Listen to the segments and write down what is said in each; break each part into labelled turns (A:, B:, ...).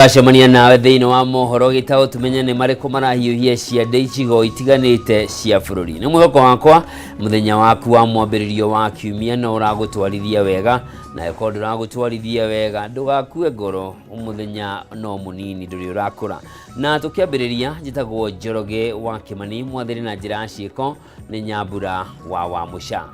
A: Acemania nawe thiini wa mohoro gitao tumenye ni mariko marahiuhia ciande icigo itiganite cia bururi. Ni mwihoko wakwa muthenya waku wa mwambiririo wa kiumia no uragutwarithia wega na eko nduragutwarithia wega ndugakue ngoro umuthenya no munini nduri urakura. Na tukiambiriria njitagwo Njoroge wa Kimani mwathiri na njira ciiko ni Nyambura wa Musha.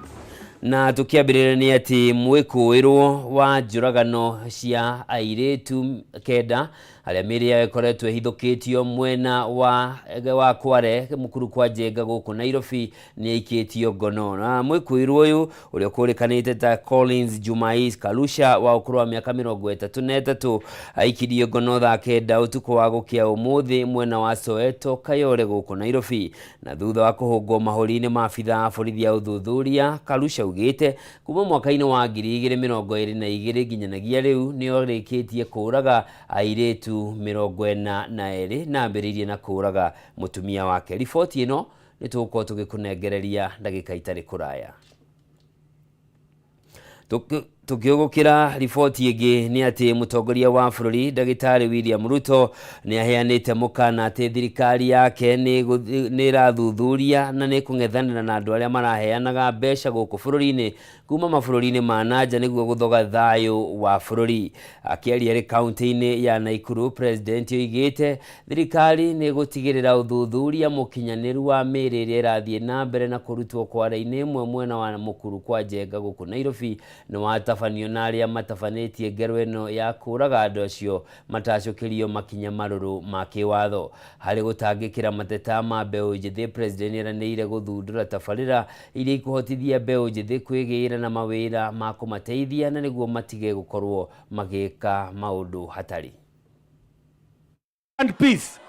A: Na tukiambiriria ni ati mwikuirwo wa njuragano cia airetu kenda aria miri yao ikoretwo ihithukitio mwena wa Kware mukuru kwa Njenga guku Nairobi ni ikitio ngono. Na mwikuirwo uyu uria kurikanite ta Collins Jumais Kalusha wa ukuru wa miaka 33 aikirio ngono thaa kenda utuku wa gukia umuthi mwena wa Soweto Kayole guku Nairobi. Na thutha wa kuhungwo mahuri-ini maabitha borithi ya uthuthuria, Kalusha ugite kuma mwaka-ini wa 2022 nginyanagia riu ni orikitie kuraga airetu 42 na ambiririe na kuraga mutumia wake. Riboti ino ni tuko tugikunengereria ndagika itari kuraya. Tukiugukira riboti ingi ni ati mutongoria wa bururi Ndagitari William Ruto ni aheanite mukana ati thirikari yake ni irathuthuria na ni kung'ethanira na andu aria maraheanaga mbeca guku bururi-ini kuma mabururi-ini ma nanja niguo guthoga thayu wa bururi. Akiaria ri kaunti-ini ya Naikuru, president oigite thirikari ni gutigirira uthuthuria mukinyaniru wa miri iria irathie na mbere na kurutwo kware-ini imwe mwena wa mukuru kwa Njenga guku Nairobi ni watafanio na aria matafanitie ngero ino ya kuraga andu acio matacokirio makinya maruru ma kiwatho. Hari gutangikira mateta ma mbeu njithi, president eranĩire guthundura tabarĩra iria ikuhotithia mbeu njithi kwĩgĩĩra na mawĩra ma kũmateithia na nĩguo matige gukorwo magĩka maũndũ hatari.
B: Want peace?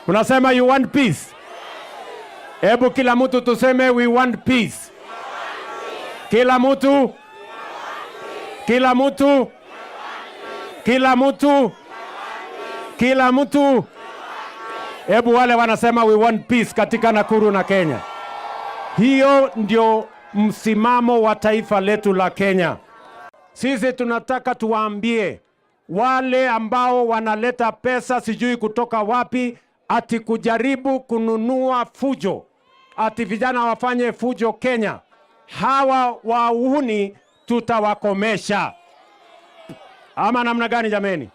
B: Unasema you want peace? Hebu kila mtu tuseme we want peace. Kila mtu, kila mtu, kila mtu, kila mtu. Hebu wale wanasema we want peace katika Nakuru na Kenya. Hiyo ndio msimamo wa taifa letu la Kenya. Sisi tunataka tuwaambie wale ambao wanaleta pesa sijui kutoka wapi ati kujaribu kununua fujo, ati vijana wafanye fujo Kenya. Hawa wahuni tutawakomesha. Ama namna gani jameni?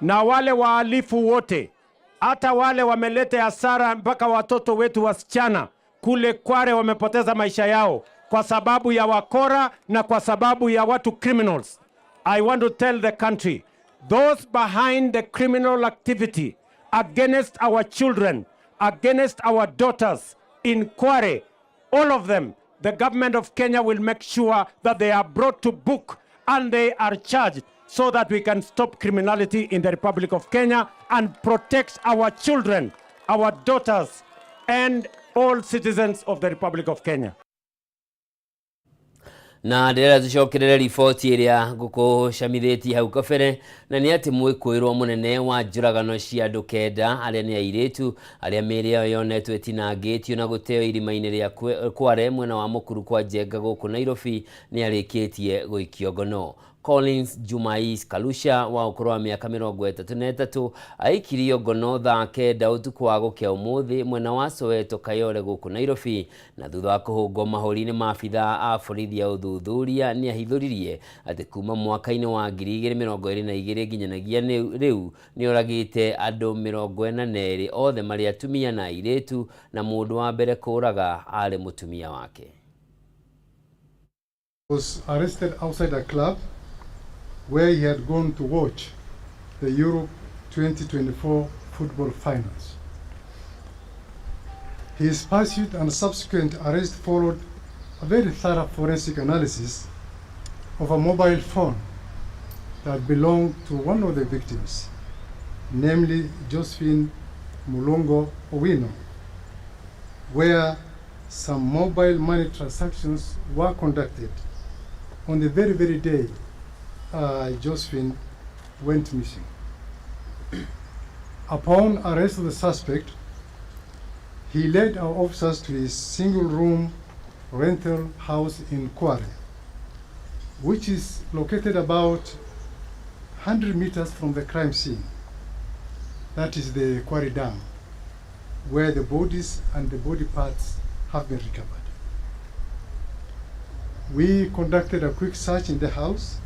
B: Na wale wahalifu wote, hata wale wameleta hasara mpaka watoto wetu wasichana kule Kware wamepoteza maisha yao kwa sababu ya wakora na kwa sababu ya watu criminals. I want to tell the country, those behind the criminal activity against our children, against our daughters in Kware, all of them, the government of Kenya will make sure that they are brought to book and they are charged so that we can stop criminality in the Republic of Kenya and protect our children, our daughters, and all citizens of the Republic of Kenya.
A: Na ndĩrenda tucokerere riboti iria ngukucamithĩtie hau kabere na nĩ ati mwĩkũĩrwo mũnene wa njũragano cia andũ kenda arĩa nĩ airĩtu arĩa mĩĩrĩ yao yonetwo ĩtinangĩtio na gũteo irima-inĩ rĩa Kware mwena wa mũkuru kwa Njenga gũkũ Nairobi nĩ arĩkĩtie gũikio ngono. Collins Jumais Kalusha wa ukuru wa miaka 33 aikirio ngono thaa kenda utuku wa gukia umuthi mwena wa Soweto Kayole guku Nairobi. Na thutha wa kuhungwo mahuri-ini maabitha a borithi ya uthuthuria ni ahithuririe ati kuma mwaka-ini wa 2022 nginyanagia riu ni oragite andu 42 othe mari atumia na airetu na mundu wa mbere kuraga ari mutumia wake.
C: Was arrested outside a club where he had gone to watch the Euro 2024 football finals. His pursuit and subsequent arrest followed a very thorough forensic analysis of a mobile phone that belonged to one of the victims, namely Josephine Mulongo Owino, where some mobile money transactions were conducted on the very day Josephine went missing. Upon arrest of the suspect, he led our officers to his single-room rental house in Kware, which is located about 100 meters from the crime scene. That is the quarry dam, where the bodies and the body parts have been recovered. We conducted a quick search in the house,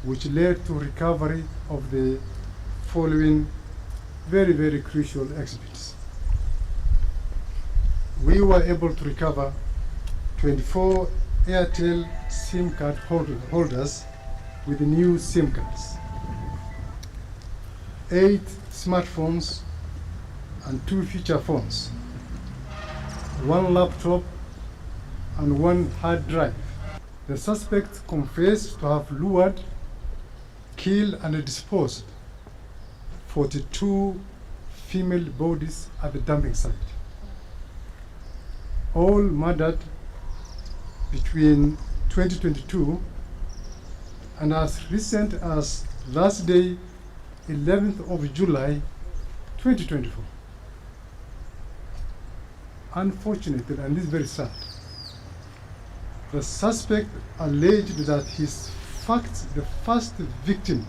C: which led to recovery of the following very, very crucial exhibits. We were able to recover 24 Airtel SIM card holders with new SIM cards, 8 smartphones and 2 feature phones, 1 laptop and 1 hard drive. The suspect confessed to have lured, killed and disposed 42 female bodies at the dumping site, all murdered between 2022 and as recent as last day, 11th of July, 2024. Unfortunately, and this is very sad, the suspect alleged that the first victim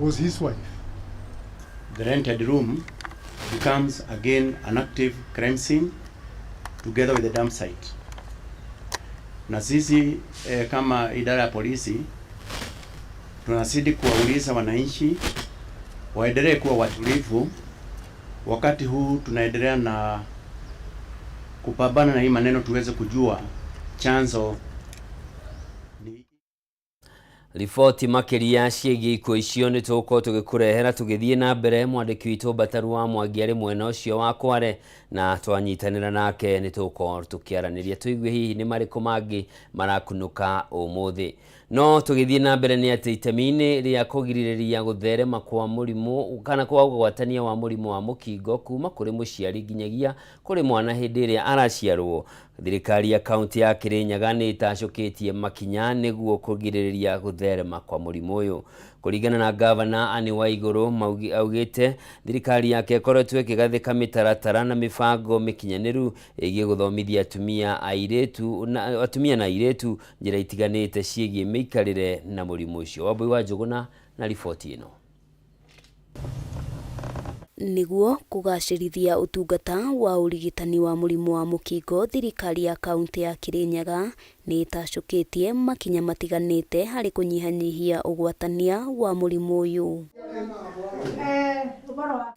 C: was his wife.
D: The rented room becomes again an active crime scene together with the dump site. Na sisi kama idara ya polisi tunazidi kuwauliza wananchi waendelee kuwa watulivu. Wakati huu tunaendelea na kupambana na hii maneno tuweze kujua chanzo.
A: Riboti makiria ciĩgiĩ ikuũ icio nĩ tũgũkorwo tũgĩkũrehera tũgĩthiĩ na mbere. Mwandĩki witũ Bataru wa Mwangi arĩ mwena ũcio wa Kware na twanyitanĩra nake nĩ tũgũkorwo tũkĩaranĩria tũigue hihi nĩ marĩkũ mangĩ marakunũka ũmũthĩ. No tũgĩthiĩ na mbere nĩ atĩ itemi-inĩ rĩa kũgirĩrĩria gũtherema kwa mũrimũ kana kwa ũgwatania wa mũrimũ wa mũkingo kuma kũrĩ mũciari nginyagia kũrĩ mwana hĩndĩ ĩrĩa araciarwo, thirikari ya kaunti ya Kirinyaga nĩ ĩtacũkĩtie makinya nĩguo kũgirĩrĩria gũtherema kwa mũrimũ ũyũ. Kũringana na gavana Anne Waigũrũ augĩte thirikari yake ĩkoretwo ĩkĩgathĩka mĩtaratara na mĩbango mĩkinyanĩru ĩgiĩ gũthomithia atumia na airĩtu njĩra itiganĩte ciĩgiĩ mĩikarĩre na mũrimũ ũcio. Wambui wa Njũgũna na riboti ĩno.
E: Niguo kũgacĩrithia ũtungata wa ũrigitani wa mũrimũ wa mũkingo, thirikari ya kaunti ya Kirinyaga nĩ ĩtacũkĩtie makinya matiganĩte harĩ kũnyihanyihia ũgwatania wa mũrimũ ũyũ.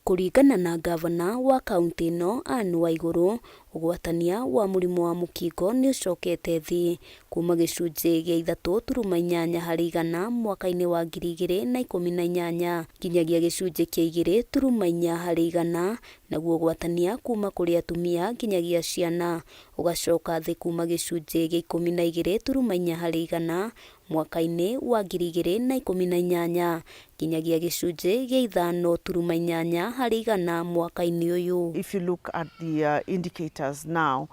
E: Kũringana na gavana wa kaunti ĩno Anne Waigũrũ, ũgwatania wa mũrimũ wa mũkingo nĩ ũcokete thĩ kuma gĩcunjĩ gĩa 3.8 harĩ igana mwaka-inĩ wa 2018 nginyagia gĩcunjĩ kĩa 2.4 harĩ igana, naguo ũgwatania kuma kũrĩ atumia nginyagia ciana ũgacoka thĩ kuma gĩcunjĩ gĩa 12.4 harĩ igana mwaka-inĩ wa 2018 nginyagia gĩcunjĩ gĩa 5.8 harĩ igana mwaka-inĩ ũyũ.
F: If you look at the indicators now,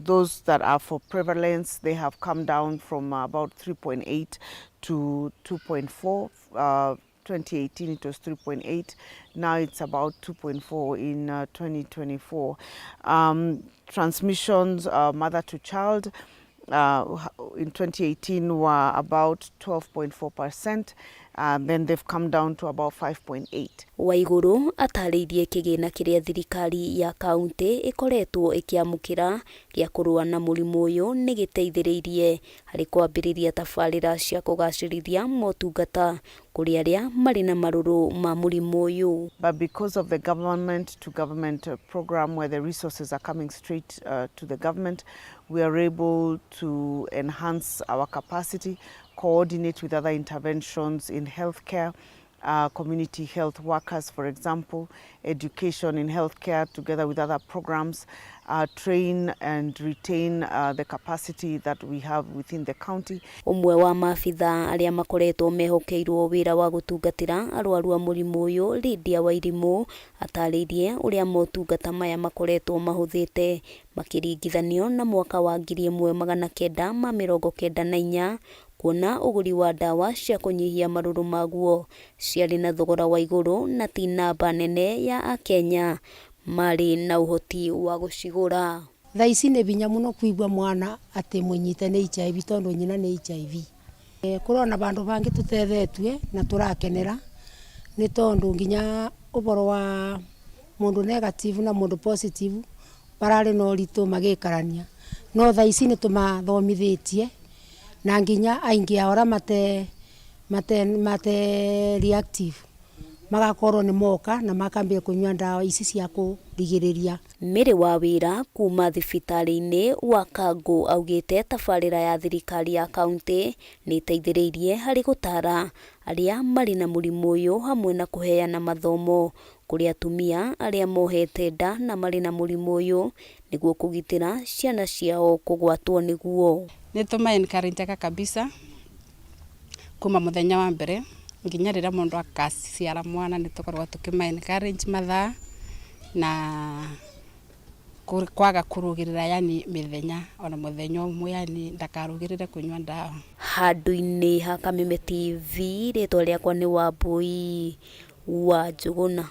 F: those that are for prevalence, they have come down from about 3.8 to 2.4. 2018 it was 3.8. Now it's about 2.4 in 2024. Transmissions, mother to child, in 2018 were about 12.4%. Then they've come down to about 5.8.
E: Waigũrũ atarĩirie kĩgĩna kĩrĩa thirikari ya kaunti ĩkoretwo ĩkĩamũkĩra gĩa kũrũa na mũrimũ ũyũ nĩ gĩteithĩrĩirie harĩ kwambĩrĩria tabarĩra cia kũgacĩrithia motungata kũrĩ arĩa marĩ na marũrũ ma mũrimũ ũyũ.
F: But because of the government to government program where the resources are coming straight to the government, we are able to enhance our capacity, coordinate with other interventions in healthcare, community health workers, for example, education in healthcare together with other programs, train and retain the capacity that we have within the county.
E: Umwe wa maabitha arĩa makoretwo mehokeirwo wĩra wa gũtungatĩra arwaru a mũrimũ ũyũ, Lydia Wairimũ, atarĩirie ũrĩa motungata maya makoretwo mahũthĩte makĩringithanio na mwaka wa 1994 kuona ũgũri wa ndawa cia kũnyihia marũrũ maguo ciarĩ na thogora wa igũrũ na ti namba nene ya Akenya marĩ na ũhoti wa gũcigũra.
G: Thaa ici nĩ binya mũno kuigua mwana atĩ mũnyite nĩ HIV tondũ nyina nĩ HIV. Kurona bandu bangi tuthethetue na turakenera ni tondu nginya uboro wa mundu negative na mundu positive barari no ritu magikarania no tha ici ni tumathomithitie na nginya aingi ahora mate reactive magakorwo ni moka na makambia kunywa ndawa ici cia kurigiriria.
E: Mary wa wira kuma thibitari-ini wa Kangu augite tabarira ya thirikari ya kaunti ni iteithiriirie hari gutara aria mari na murimu uyu hamwe na kuheana mathomo kuri atumia aria mohete nda na mari na murimu uyu niguo kugitira ciana ciao kugwatwo niguo.
H: Ni tuma encourage kabisa kuma muthenya wa mbere nginya rira mundu akasiara mwana ni tukorwa tukima encourage mathaa na kwaga kurugirira yani mithenya ona muthenya umwe yani ndakarugirire kunywa ndawa.
E: Handu-ini ha Kameme TV ritwa riakwa ni Wambui wa Njuguna.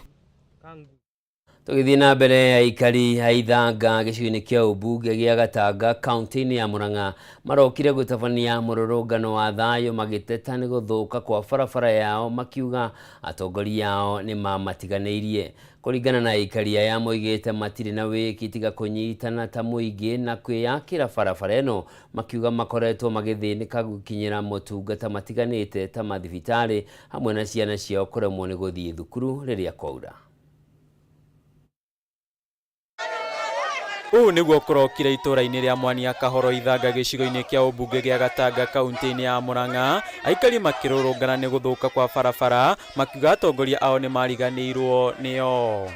A: Tugithii na mbere aikari a ithanga gicigo-ini kia ubunge gia Gatanga kaunti-ini ya Murang'a marokire gutabania mururungano wa thayo magiteta ni guthuka kwa barabara yao makiuga atongoria yao ni mamatiganeirie. Kuringana na aikari aya moigite matiri na wiki tiga kunyitana ta muingi na kwiyakira barabara ino makiuga makoretwo magithinika gukinyira motungata matiganite ta mathibitari hamwe na ciana ciao kuremwo ni guthii thukuru riria kwaura.
I: Uu niguo kurokire itura-ini ria Mwania Kahoro Ithanga gicigo-ini kia ubunge gia Gatanga kaunti-ini ya Murang'a aikari makirurungana ni guthuka kwa barabara makiuga atongoria ao ni mariganirwo nio.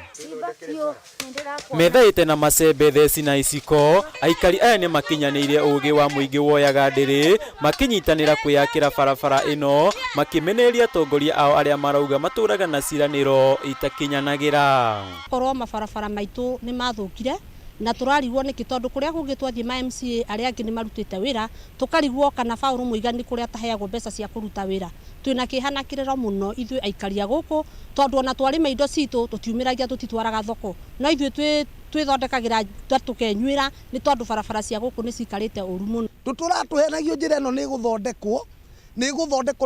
I: Methaite na macembe theci na iciko aikari aya ni makinyaniire ugi wa muingi woyaga ndiri makinyitanira kwiyakira barabara ino makimeneria atongoria ao aria marauga maturaga na ciraniro itakinyanagira.
J: Korwo mabarabara maitu ni mathukire na turarigwo niki tondu kuria kungi twathie ma MCA aria angi ni marutite wira tukarigwo kana Paul Muigani kuria taheagwo mbeca cia kuruta wira twina kihanakiriro muno ithui aikaria guku tondu ona twarima indo citu tutiumiragia tutitwaraga thoko no ithui twithondekagira tukenyuira ni tondu barabara cia guku ni cikarite uru muno
K: turatuhenagio njira ino ni guthondekwo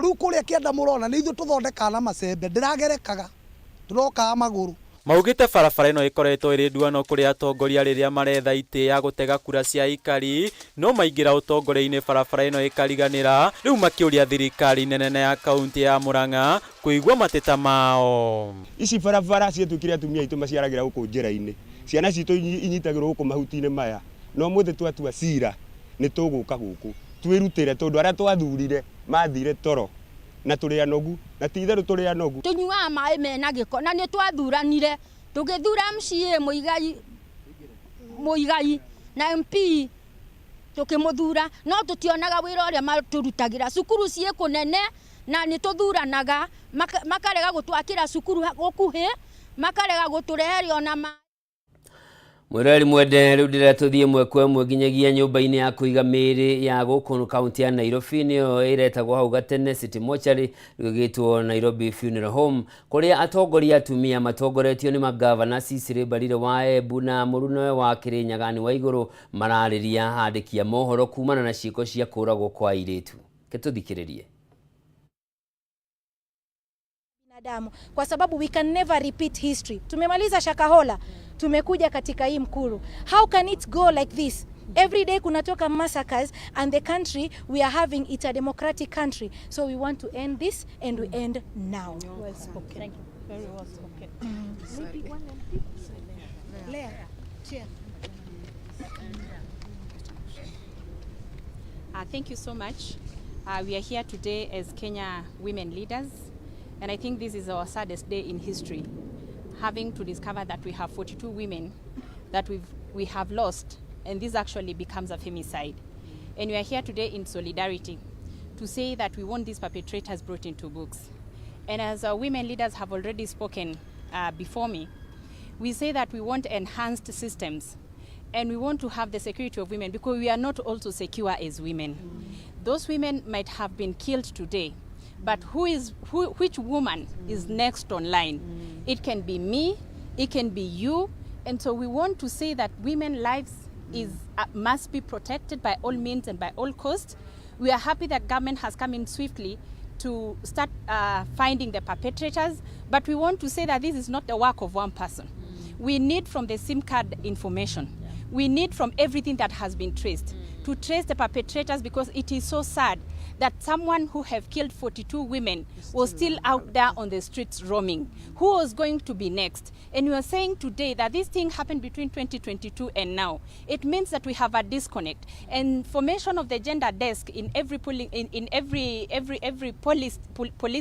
K: riu kuria kienda murona ni ithui tuthondeka na macembe ndiragerekaga turoka maguru.
I: Maugite barabara ino ikoretwo iri nduano kuri atongoria riria maretha ite ya gutega kura cia ikari no maingira utongoria-ini barabara ino ikariganira riu makiuria thirikari nene ya kaunti ya Murang'a kuigwa mateta mao.
L: Ici barabara cietukire atumia itu maciaragira guku njira-ini ciana citu inyitagirwo guku mahuti-ini maya no muthe twatua cira ni tuguka guku twirutire tondu aria twathurire mathire toro na turi anogu na titharu turi anogu
M: tunyuaga mai mena giko na ni twathuranire tugithura MCA Muigai na MP tukimuthura no tutionaga wira uria maturutagira cukuru cie kunene na ni tuthuranaga makarega gutwakira cukuru gukuhi makarega gutureheria ona
A: Mwireri mwende riu ndiretuthie mwekwe mwe nginyagia nyumba-ini ya kuiga miri ya guku kaunti ya Nairobi niyo iretagwo hau gatene City Mortuary rigitwo Nairobi Funeral Home kuria atongoria atumia matongoretio ni magavana Cecily Mbarire wa Embu na Murunawe wa Kirinyaga ni Waiguru marariria handikia mohoro kumana na ciiko cia kuragwo kwa airitu. Ketuthikiririe.
N: Kwa sababu we can never repeat history. Tumemaliza Shakahola, tumekuja katika hii Mkuru. How can it go like this? Every day kunatoka massacres and the country we are having, it's a democratic country. So we want to end this and we end now.
J: Well spoken. Thank you. Very well spoken.
N: Maybe one and Leah. Chair.
O: Thank you so much. We are here today as Kenya women leaders. And I think this is our saddest day in history, having to discover that we have 42 women that we have lost, and this actually becomes a femicide. And we are here today in solidarity to say that we want these perpetrators brought into books. And as our women leaders have already spoken before me, we say that we want enhanced systems and we want to have the security of women because we are not also secure as women. Those women might have been killed today, but which woman is next online? It can be me, it can be you, and so we want to say that women's lives must be protected by all means and by all costs. We are happy that government has come in swiftly to start finding the perpetrators, but we want to say that this is not the work of one person. We need from the SIM card information. We need from everything that has been traced to trace the perpetrators, because it is so sad that someone who have killed 42 women was still out there on the streets roaming. Who was going to be next? And we are saying today that this thing happened between 2022 and now. It means that we have a disconnect. And formation of the gender desk in every police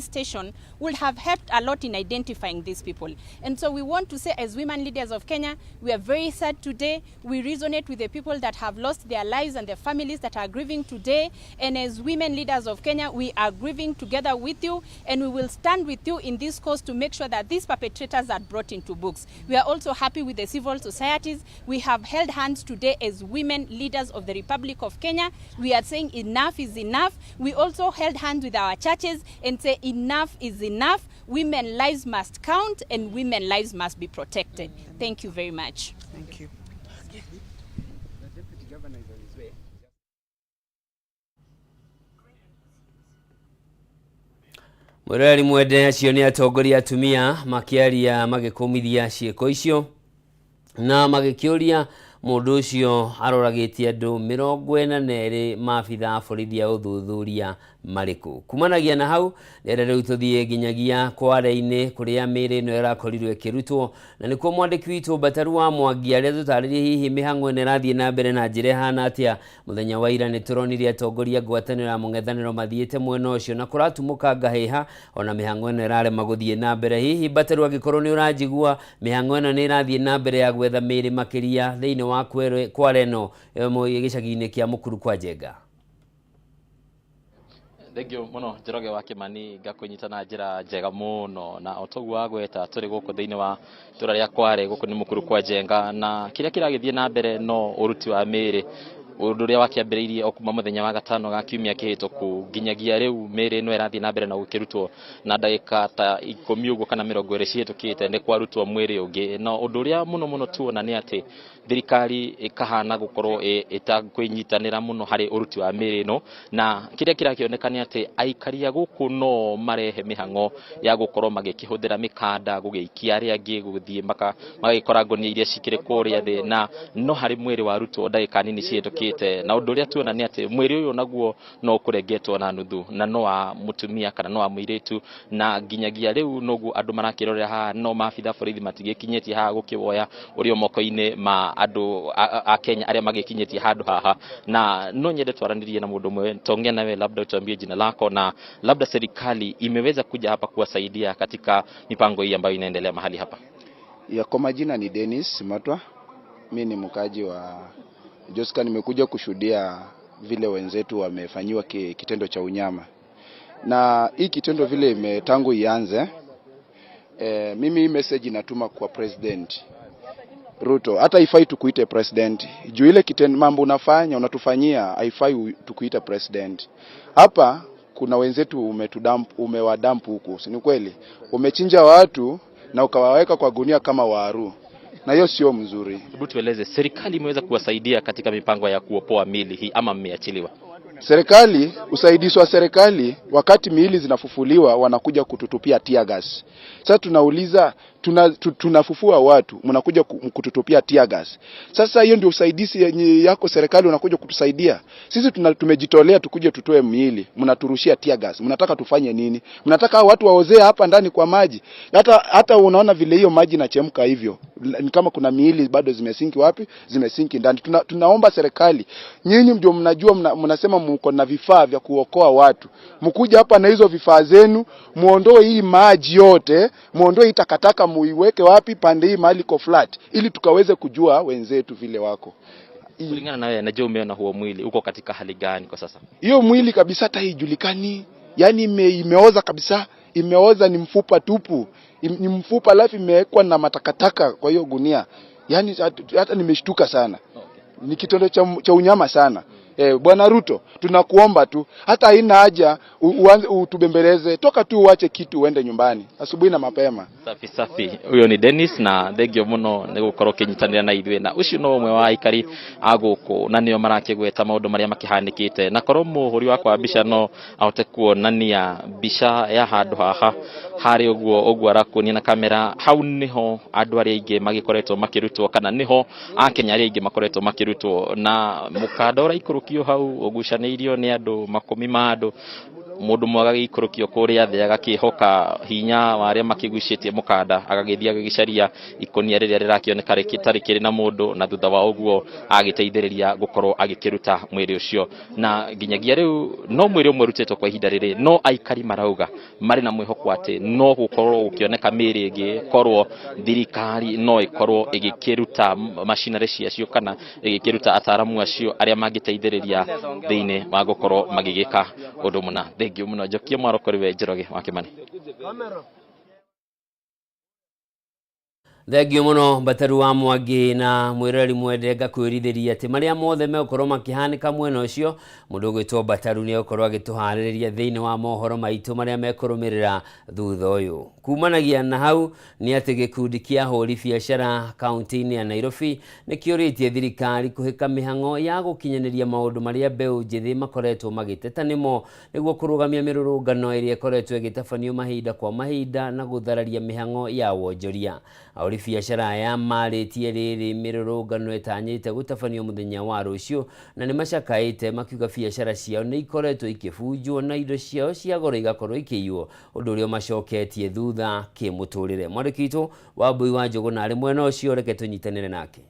O: station would have helped a lot in identifying these people. And so we want to say, as women leaders of Kenya, we are very sad today. We resonate with the people that have lost their lives and the families that are grieving today. And as women leaders of Kenya, we are grieving together with you, and we will stand with you in this cause to make sure that these perpetrators are brought into books. We are also happy with the civil societies. We have held hands today as women leaders of the Republic of Kenya. We are saying enough is enough. We also held hands with our churches and say enough is enough. Women lives must count and women lives must be protected. Thank you very much.
F: Thank you.
A: Murari mwende acio ni atongoria atumia makiaria magikumithia cieko icio na magikiuria mundu ucio aroragitie andu 42 maabitha borithi a uthuthuria mariku. Kumanagia na hau rere riu tuthie nginyagia Kware-ini kuria miri no irakorirwe kirutwo, na nikuo mwandiki witu Bataru wa Mwangi aria tutaririe hihi mihango ene rathie na mbere na njire hana atia. Muthenya wa ira ni turonire atongoria ngwatanira mung'ethaniro mathiete mwena ucio na kuratumuka ngaheha ona mihango ene rare maguthie na mbere. Hihi Bataru agikorwo ni urajigua mihango ene ni irathie na mbere ya gwetha miri makiria thiini wa Kware no gicagi-ini kia Mukuru kwa Njenga?
P: Thengio muno Njoroge wa Kimani ngakunyita na njira njega muno, na otogu wa gweta turi guku thiini wa itura ria Kware guku ni Mukuru kwa Njenga, na kiria kiragithie na mbere no uruti wa miri undu ria wakiambiriirie okuma muthenya wa gatano ga kiumia kihituku nginyagia riu miri no irathie na mbere na gukirutwo na ndagika ta 10 uguo kana 20 cihitukite ni kwarutwo mwiri ungi. No undu ria muno tuona ni ati thirikari ikahana gukorwo itakwenyitanira muno hari uruti wa miri no, na kiria kirakioneka ni ati aikaria guku no marehe mihango ya gukorwo magikihudira mikanda gugiikia aria angi guthie magikora ngonia iria cikire kuria thi, na no hari mwiri warutwo ndagika nini cihitukite. Na undu ria tuona ni ati mwiri uyu naguo no kurengetwo na nuthu, na no wa mutumia kana no wa muiritu, na nginyagia riu nogu andu marakirorera ha no maabitha borithi matigikinyetie ha gukiwoya urio moko-ini ma andu a Kenya aria magikinyetie handu haha. Na no nyende twaranirie na mundu mwe tongea nawe, labda utambie jina lako na labda serikali imeweza kuja hapa kuwasaidia katika mipango hii ambayo inaendelea mahali hapa.
Q: Ya kwa majina ni Dennis Matwa, mimi ni mkaji wa Joska. Nimekuja kushuhudia vile wenzetu wamefanyiwa kitendo cha unyama, na hii kitendo vile tangu ianze, mimi hii message natuma kwa President Ruto. Hata haifai tukuite president, juu ile kitendo mambo unatufanyia haifai tukuite president. Hapa kuna wenzetu umewadampu huku, si ni kweli? Umechinja watu na ukawaweka kwa gunia kama waru, na hiyo sio mzuri.
P: Hebu tueleze, serikali imeweza kuwasaidia katika mipango ya kuopoa mili hii ama mmeachiliwa?
Q: Serikali, usaidizi wa serikali wakati miili zinafufuliwa wanakuja kututupia tear gas. Sasa tunauliza, tunafufua watu, mnakuja kututupia tear gas. Sasa hiyo ndio usaidizi yako serikali, unakuja kutusaidia? Sisi tumejitolea tukuje tutoe miili, mnaturushia tear gas. Mnataka tufanye nini? Mnataka watu waozee hapa ndani kwa maji? Hata unaona vile hiyo maji inachemka hivyo. Ni kama kuna miili bado zimesinki wapi? Zimesinki ndani. Tunaomba serikali, nyinyi ndio mnajua, mnasema mko na vifaa vya kuokoa watu. Mkuja hapa na hizo vifaa zenu, muondoe hii maji yote, muondoe hii takataka, muiweke wapi pande hii mahali ko flat, ili tukaweze kujua wenzetu vile wako.
P: Kulingana na wewe, najua umeona huo mwili uko katika hali gani kwa sasa?
Q: Hiyo mwili kabisa hata haijulikani. Yaani imeoza kabisa, imeoza, ni mfupa tupu. Ni mfupa alafu imewekwa na matakataka kwa hiyo gunia. Yaani hata nimeshtuka sana. Ni kitendo cha unyama sana. Bwana Ruto, tunakuomba tu, hata haina haja utubembeleze, toka tu uache kitu uende nyumbani asubuhi na mapema.
P: Safi. Uyo ni Dennis na thengio muno ni gukorwo kinyitanira na ithuĩ, na ucio no umwe wa aikari aguku na nio marakigweta maundu maria makihanikite, na korwo muhuri wakwa mbica no ahote kuonania mbica ya handu haha hari uguo arakuonia na kamera. Hau niho andu aria ingi magikoretwo makirutwo, kana niho akenya aria ingi makoretwo makirutwo, na mukanda ura ikurukio hau ugucanĩirio ni andu makumi ma andu. Mundu mwaga gikurukio kuria thĩ agakihoka hinya wa aria makigucitie mukanda, agagithia gicaria ikonia riria rirakioneka rikitari kiri na mundu, na thutha wa uguo agiteithĩrĩria gukorwo agikiruta mwiri ucio. Na nginyagia riu no mwiri umwe rutitwo kwa ihinda riri, no aikari marauga mari na mwihoko ati no gukorwo gukioneka miri ingi, korwo thirikari no ikorwo igikiruta machinery ciacio kana igikiruta ataramu acio aria mangiteithĩrĩria thiini wa gukorwo magigika undu muna. Thengio muno Njokia Mwarokoriwe, Njoroge wa Kimani.
A: Thengio muno Bataru wa Mwangi na mwirori mwende ngakwirithiria ati maria mothe megukorwo makihanika mwena ucio mundu gwitwo Bataru ni gukorwo agituhaririria thiini wa mohoro maitu maria mekurumirira thutha uyu. Kumanagia na hau ni ati gikundi kia huri biashara kaunti-ini ya Nairobi ni kiuritie thirikari kuhika mihango ya gukinyaniria maundu maria mbeu njithi makoretwo magiteta nimo niguo kurugamia mirurungano iria ikoretwo igitabanio mahinda kwa mahinda na guthararia mihango ya wonjoria. Ahuri biashara ya maritie riri mirurungano etanyite gutabanio muthenya wa rucio, na ni macakaite makiuga biashara ciao ni ikoretwo ikibunjwo na indo ciao cia goro igakorwo ikiywo, undu uria macoketie thutha kimuturire. Mwandikito wa Mbui wa Njogu na ari mwena ucio reke tunyitanire nake.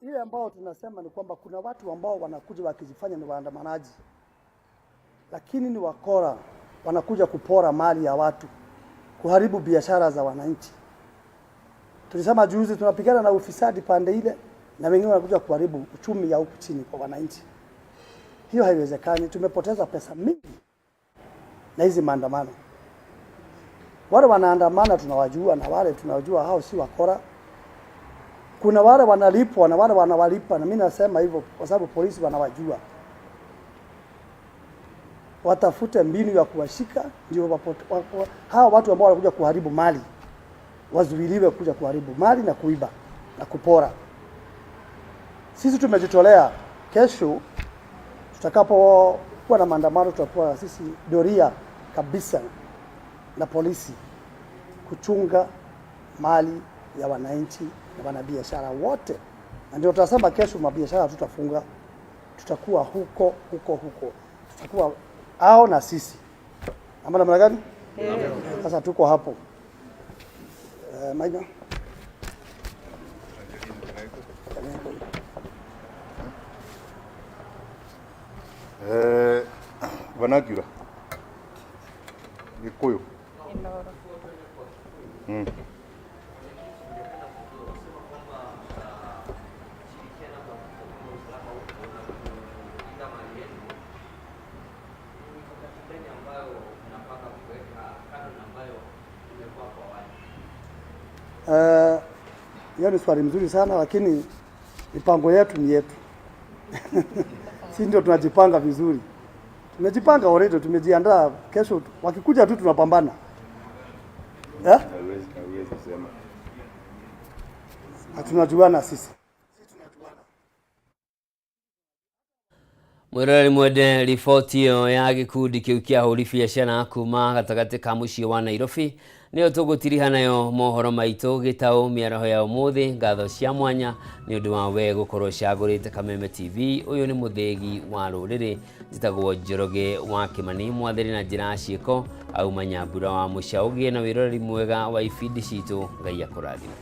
K: Ile ambao tunasema ni kwamba kuna watu ambao wanakuja wakijifanya ni waandamanaji, lakini ni wakora, wanakuja kupora mali ya watu, kuharibu biashara za wananchi. Tulisema juzi tunapigana na ufisadi pande ile, na wengine wanakuja kuharibu uchumi ya huku chini kwa wananchi. Hiyo haiwezekani. Tumepoteza pesa mingi na hizi maandamano. Wale wanaandamana tunawajua, na wale tunawajua hao si wakora. Kuna wale wanalipwa na wale wanawalipa, na mimi nasema hivyo kwa sababu polisi wanawajua. Watafute mbinu ya kuwashika, ndio hao watu ambao wanakuja kuharibu mali wazuiliwe kuja kuharibu mali na kuiba na kupora. Sisi tumejitolea. Kesho tutakapokuwa na maandamano tutakuwa sisi doria kabisa na polisi kuchunga mali ya wananchi na wanabiashara wote. Na ndio tutasema kesho mabiashara tutafunga, tutakuwa huko. Tutakuwa hao na sisi. Ama namna gani? Sasa tuko hapo. Maina.
R: Vanagura. Gikuyu.
K: Hiyo ni swali mzuri sana, lakini mipango yetu ni yetu. Si ndio tunajipanga vizuri. Tumejipanga already, tumejiandaa. Kesho wakikuja tu tunapambana.
R: Hawezi kusema.
K: Tunajuana sisi.
A: Mwirori mwende riboti iyo ya gikundi kiu kia huri biashara kuma gatagati ka mucii wa Nairobi niyo tugutiriha nayo mohoro maitu gitau miaraho ya umuthi. Ngatho cia mwanya ni undu wa we gukorwo cagurite Kameme TV. Uyu ni muthegi wa ruriri njitagwo Njoroge wa Kimani. Mwathiri na njira ciiko au manyambura wa mucaugie na wirori mwega wa ibindi citu. Ngai akurathime.